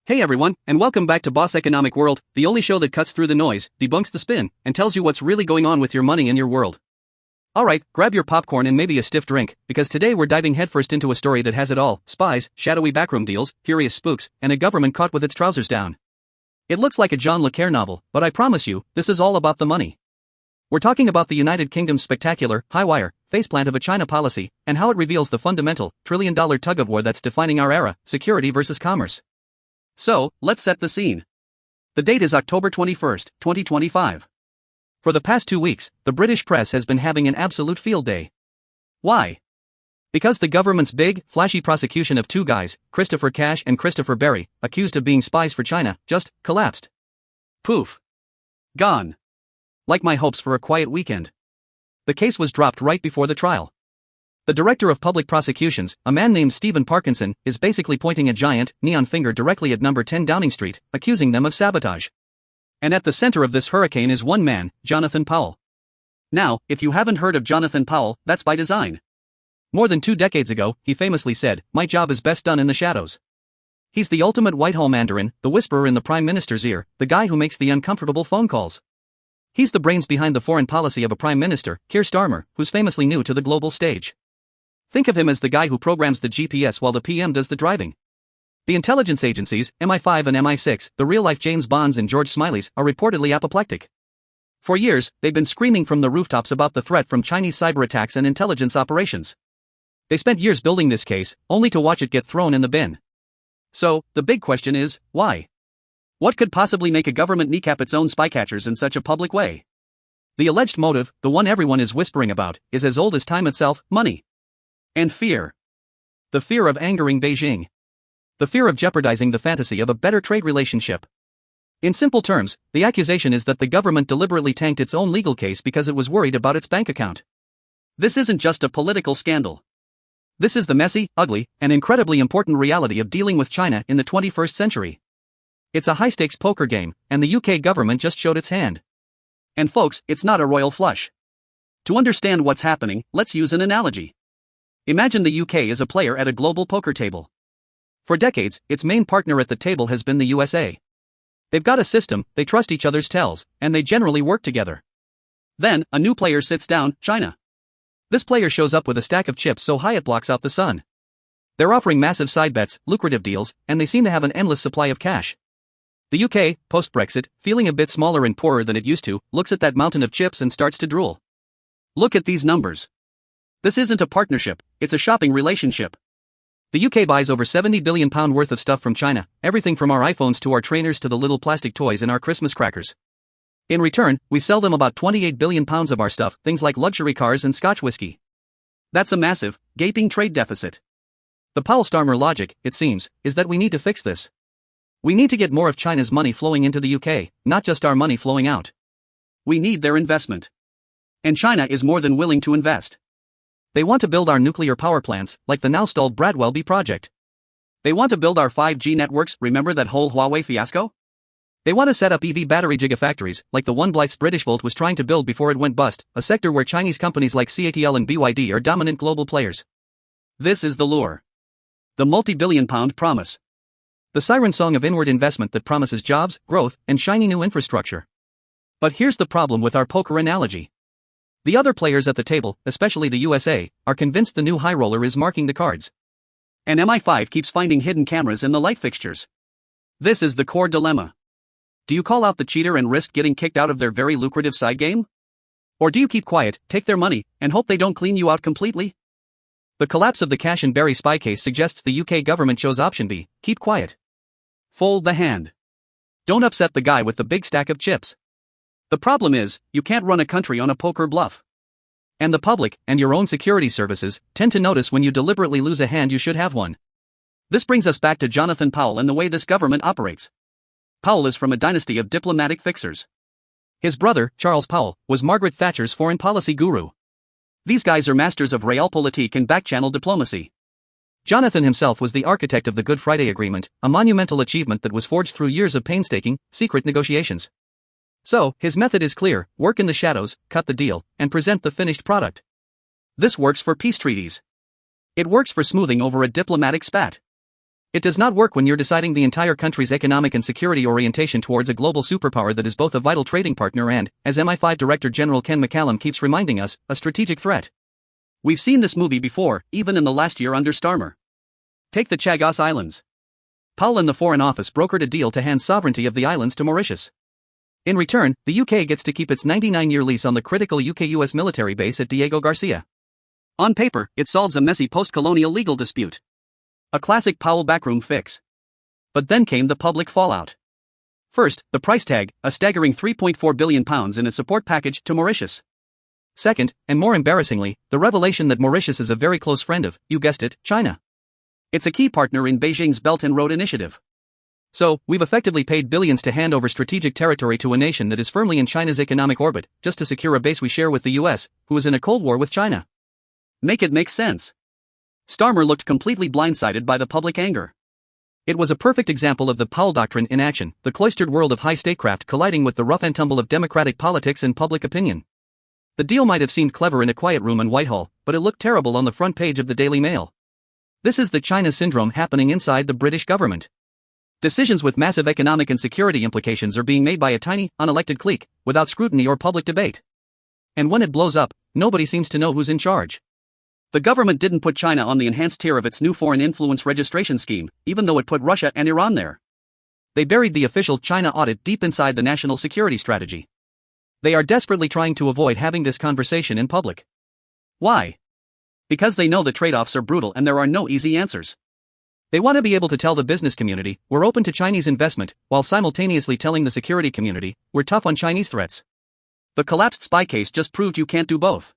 Hey everyone, and welcome back to Boss Economic World, the only show that cuts through the noise, debunks the spin, and tells you what's really going on with your money and your world. Alright, grab your popcorn and maybe a stiff drink, because today we're diving headfirst into a story that has it all: spies, shadowy backroom deals, curious spooks, and a government caught with its trousers down. It looks like a John le Carre novel, but I promise you, this is all about the money. We're talking about the United Kingdom's spectacular, high-wire, faceplant of a China policy, and how it reveals the fundamental, trillion-dollar tug-of-war that's defining our era: security versus commerce. So, let's set the scene. The date is October 21st, 2025. For the past 2 weeks, the British press has been having an absolute field day. Why? Because the government's big, flashy prosecution of two guys, Christopher Cash and Christopher Berry, accused of being spies for China, just collapsed. Poof. Gone. Like my hopes for a quiet weekend. The case was dropped right before the trial. The director of public prosecutions, a man named Stephen Parkinson, is basically pointing a giant, neon finger directly at number 10 Downing Street, accusing them of sabotage. And at the center of this hurricane is one man, Jonathan Powell. Now, if you haven't heard of Jonathan Powell, that's by design. More than 2 decades ago, he famously said, "My job is best done in the shadows." He's the ultimate Whitehall Mandarin, the whisperer in the Prime Minister's ear, the guy who makes the uncomfortable phone calls. He's the brains behind the foreign policy of a Prime Minister, Keir Starmer, who's famously new to the global stage. Think of him as the guy who programs the GPS while the PM does the driving. The intelligence agencies, MI5 and MI6, the real-life James Bonds and George Smileys, are reportedly apoplectic. For years, they've been screaming from the rooftops about the threat from Chinese cyber attacks and intelligence operations. They spent years building this case, only to watch it get thrown in the bin. So, the big question is, why? What could possibly make a government kneecap its own spycatchers in such a public way? The alleged motive, the one everyone is whispering about, is as old as time itself: money. And fear. The fear of angering Beijing. The fear of jeopardizing the fantasy of a better trade relationship. In simple terms, the accusation is that the government deliberately tanked its own legal case because it was worried about its bank account. This isn't just a political scandal. This is the messy, ugly, and incredibly important reality of dealing with China in the 21st century. It's a high-stakes poker game, and the UK government just showed its hand. And folks, it's not a royal flush. To understand what's happening, let's use an analogy. Imagine the UK is a player at a global poker table. For decades, its main partner at the table has been the USA. They've got a system, they trust each other's tells, and they generally work together. Then, a new player sits down: China. This player shows up with a stack of chips so high it blocks out the sun. They're offering massive side bets, lucrative deals, and they seem to have an endless supply of cash. The UK, post-Brexit, feeling a bit smaller and poorer than it used to, looks at that mountain of chips and starts to drool. Look at these numbers. This isn't a partnership, it's a shopping relationship. The UK buys over £70 billion worth of stuff from China, everything from our iPhones to our trainers to the little plastic toys in our Christmas crackers. In return, we sell them about £28 billion of our stuff, things like luxury cars and Scotch whiskey. That's a massive, gaping trade deficit. The Powell-Starmer logic, it seems, is that we need to fix this. We need to get more of China's money flowing into the UK, not just our money flowing out. We need their investment. And China is more than willing to invest. They want to build our nuclear power plants, like the now-stalled Bradwell B project. They want to build our 5G networks, remember that whole Huawei fiasco? They want to set up EV battery gigafactories, like the one Blythe's Britishvolt was trying to build before it went bust, a sector where Chinese companies like CATL and BYD are dominant global players. This is the lure. The multi-billion-pound promise. The siren song of inward investment that promises jobs, growth, and shiny new infrastructure. But here's the problem with our poker analogy. The other players at the table, especially the USA, are convinced the new high roller is marking the cards. And MI5 keeps finding hidden cameras in the light fixtures. This is the core dilemma. Do you call out the cheater and risk getting kicked out of their very lucrative side game? Or do you keep quiet, take their money, and hope they don't clean you out completely? The collapse of the Cash and Berry spy case suggests the UK government chose option B: keep quiet. Fold the hand. Don't upset the guy with the big stack of chips. The problem is, you can't run a country on a poker bluff. And the public, and your own security services, tend to notice when you deliberately lose a hand you should have won. This brings us back to Jonathan Powell and the way this government operates. Powell is from a dynasty of diplomatic fixers. His brother, Charles Powell, was Margaret Thatcher's foreign policy guru. These guys are masters of realpolitik and back-channel diplomacy. Jonathan himself was the architect of the Good Friday Agreement, a monumental achievement that was forged through years of painstaking, secret negotiations. So, his method is clear: work in the shadows, cut the deal, and present the finished product. This works for peace treaties. It works for smoothing over a diplomatic spat. It does not work when you're deciding the entire country's economic and security orientation towards a global superpower that is both a vital trading partner and, as MI5 Director General Ken McCallum keeps reminding us, a strategic threat. We've seen this movie before, even in the last year under Starmer. Take the Chagos Islands. Powell and the Foreign Office brokered a deal to hand sovereignty of the islands to Mauritius. In return, the UK gets to keep its 99-year lease on the critical UK-US military base at Diego Garcia. On paper, it solves a messy post-colonial legal dispute. A classic Powell backroom fix. But then came the public fallout. First, the price tag, a staggering £3.4 billion in a support package to Mauritius. Second, and more embarrassingly, the revelation that Mauritius is a very close friend of, you guessed it, China. It's a key partner in Beijing's Belt and Road Initiative. So, we've effectively paid billions to hand over strategic territory to a nation that is firmly in China's economic orbit, just to secure a base we share with the US, who is in a cold war with China. Make it make sense. Starmer looked completely blindsided by the public anger. It was a perfect example of the Powell Doctrine in action, the cloistered world of high statecraft colliding with the rough and tumble of democratic politics and public opinion. The deal might have seemed clever in a quiet room in Whitehall, but it looked terrible on the front page of the Daily Mail. This is the China syndrome happening inside the British government. Decisions with massive economic and security implications are being made by a tiny, unelected clique, without scrutiny or public debate. And when it blows up, nobody seems to know who's in charge. The government didn't put China on the enhanced tier of its new foreign influence registration scheme, even though it put Russia and Iran there. They buried the official China audit deep inside the national security strategy. They are desperately trying to avoid having this conversation in public. Why? Because they know the trade-offs are brutal and there are no easy answers. They want to be able to tell the business community, we're open to Chinese investment, while simultaneously telling the security community, we're tough on Chinese threats. The collapsed spy case just proved you can't do both.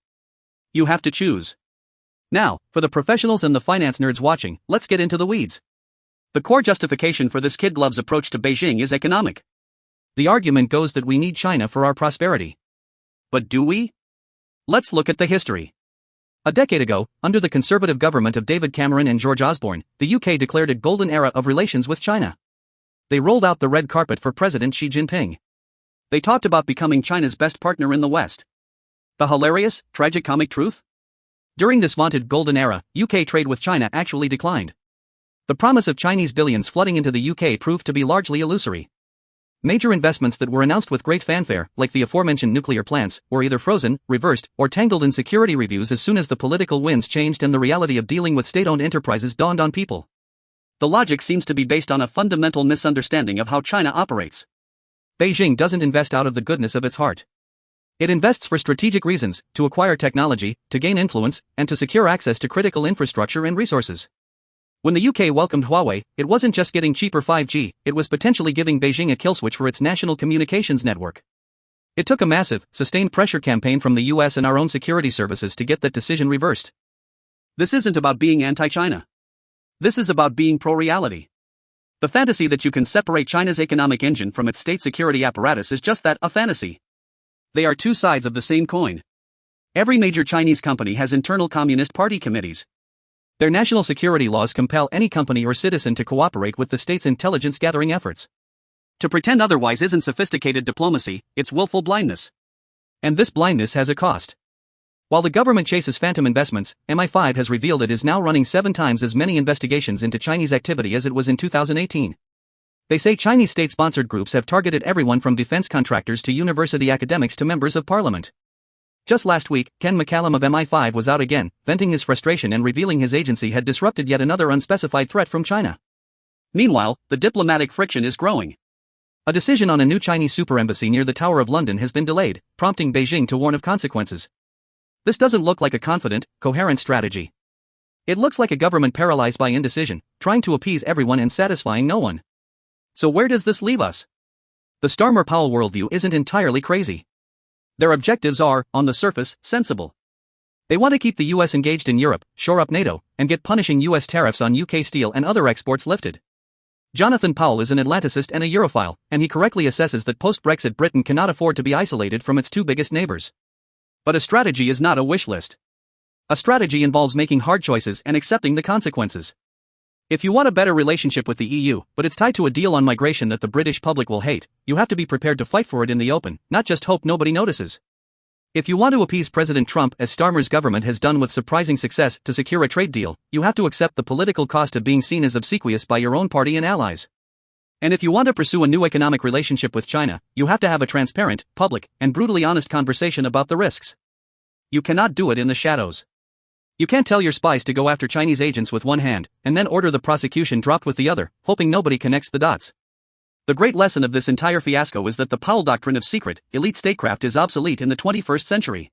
You have to choose. Now, for the professionals and the finance nerds watching, let's get into the weeds. The core justification for this kid gloves approach to Beijing is economic. The argument goes that we need China for our prosperity. But do we? Let's look at the history. A decade ago, under the conservative government of David Cameron and George Osborne, the UK declared a golden era of relations with China. They rolled out the red carpet for President Xi Jinping. They talked about becoming China's best partner in the West. The hilarious, tragicomic truth? During this vaunted golden era, UK trade with China actually declined. The promise of Chinese billions flooding into the UK proved to be largely illusory. Major investments that were announced with great fanfare, like the aforementioned nuclear plants, were either frozen, reversed, or tangled in security reviews as soon as the political winds changed and the reality of dealing with state-owned enterprises dawned on people. The logic seems to be based on a fundamental misunderstanding of how China operates. Beijing doesn't invest out of the goodness of its heart. It invests for strategic reasons, to acquire technology, to gain influence, and to secure access to critical infrastructure and resources. When the UK welcomed Huawei, it wasn't just getting cheaper 5G, it was potentially giving Beijing a kill switch for its national communications network. It took a massive, sustained pressure campaign from the US and our own security services to get that decision reversed. This isn't about being anti-China. This is about being pro-reality. The fantasy that you can separate China's economic engine from its state security apparatus is just that, a fantasy. They are two sides of the same coin. Every major Chinese company has internal Communist Party committees. Their national security laws compel any company or citizen to cooperate with the state's intelligence-gathering efforts. To pretend otherwise isn't sophisticated diplomacy, it's willful blindness. And this blindness has a cost. While the government chases phantom investments, MI5 has revealed it is now running 7 times as many investigations into Chinese activity as it was in 2018. They say Chinese state-sponsored groups have targeted everyone from defense contractors to university academics to members of parliament. Just last week, Ken McCallum of MI5 was out again, venting his frustration and revealing his agency had disrupted yet another unspecified threat from China. Meanwhile, the diplomatic friction is growing. A decision on a new Chinese super embassy near the Tower of London has been delayed, prompting Beijing to warn of consequences. This doesn't look like a confident, coherent strategy. It looks like a government paralyzed by indecision, trying to appease everyone and satisfying no one. So where does this leave us? The Starmer-Powell worldview isn't entirely crazy. Their objectives are, on the surface, sensible. They want to keep the US engaged in Europe, shore up NATO, and get punishing US tariffs on UK steel and other exports lifted. Jonathan Powell is an Atlanticist and a Europhile, and he correctly assesses that post-Brexit Britain cannot afford to be isolated from its 2 biggest neighbors. But a strategy is not a wish list. A strategy involves making hard choices and accepting the consequences. If you want a better relationship with the EU, but it's tied to a deal on migration that the British public will hate, you have to be prepared to fight for it in the open, not just hope nobody notices. If you want to appease President Trump, as Starmer's government has done with surprising success, to secure a trade deal, you have to accept the political cost of being seen as obsequious by your own party and allies. And if you want to pursue a new economic relationship with China, you have to have a transparent, public, and brutally honest conversation about the risks. You cannot do it in the shadows. You can't tell your spies to go after Chinese agents with one hand, and then order the prosecution dropped with the other, hoping nobody connects the dots. The great lesson of this entire fiasco is that the Powell doctrine of secret, elite statecraft is obsolete in the 21st century.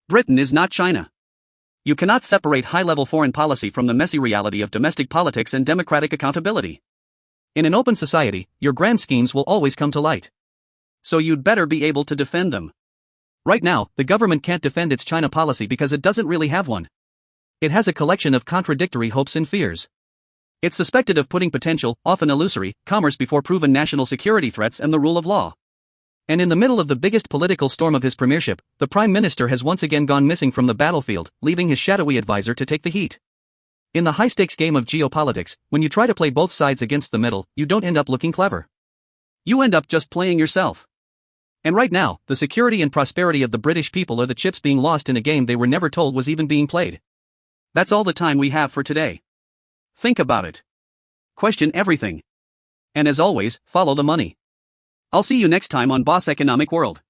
Britain is not China. You cannot separate high-level foreign policy from the messy reality of domestic politics and democratic accountability. In an open society, your grand schemes will always come to light. So you'd better be able to defend them. Right now, the government can't defend its China policy because it doesn't really have one. It has a collection of contradictory hopes and fears. It's suspected of putting potential, often illusory, commerce before proven national security threats and the rule of law. And in the middle of the biggest political storm of his premiership, the Prime Minister has once again gone missing from the battlefield, leaving his shadowy advisor to take the heat. In the high-stakes game of geopolitics, when you try to play both sides against the middle, you don't end up looking clever. You end up just playing yourself. And right now, the security and prosperity of the British people are the chips being lost in a game they were never told was even being played. That's all the time we have for today. Think about it. Question everything. And as always, follow the money. I'll see you next time on Boss Economic World.